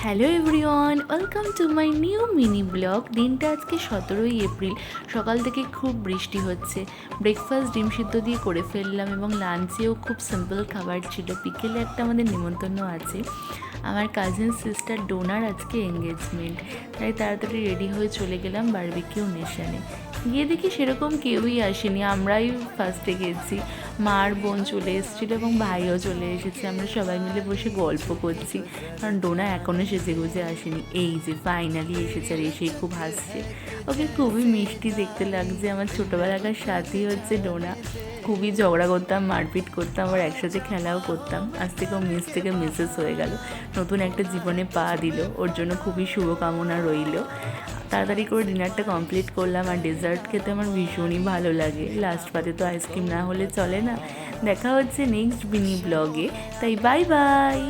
Hello everyone, welcome to my new mini blog. দিনটা আজকে 17ই April. সকাল থেকে খুব বৃষ্টি হচ্ছে। ব্রেকফাস্ট ডিম সিদ্ধ দিয়ে করে ফেললাম এবং লাঞ্চেও খুব সিম্পল খাবার ছিল। বিকেলে একটা আমাদের নিমন্ত্রণ আছে, আমার কাজিন সিস্টার ডোনার আজকে এঙ্গেজমেন্ট, তাই তাড়াতাড়ি রেডি হয়ে চলে গেলাম বারবিকিউ নেশনে। গিয়ে দেখি সেরকম কেউই আসেনি, আমরাই ফার্স্টে গেছি। মার বোন চলে এসেছিলো এবং ভাইও চলে এসেছে। আমরা সবাই মিলে বসে গল্প করছি, কারণ ডোনা এখনও সেজে গুজে আসেনি। এই যে ফাইনালি এসেছে, আর এসেই খুব হাসছে। ওকে খুবই মিষ্টি দেখতে লাগছে। আমার ছোটোবেলাকার সাথী হচ্ছে ডোনা। খুবই ঝগড়া করতাম, মারপিট করতাম, আবার একসাথে খেলাও করতাম। আজ থেকেও মিস থেকে মিসেস হয়ে গেল, নতুন একটা জীবনে পা দিল। ওর জন্য খুবই শুভকামনা রইল। তাড়াতাড়ি করে ডিনারটা কমপ্লিট করলাম। আর ডেজার্ট খেতে আমার ভীষণই ভালো লাগে। লাস্ট পাতে তো আইসক্রিম না হলে চলে না। দেখা হচ্ছে নেক্সট মিনি ব্লগে, তাই বাই বাই।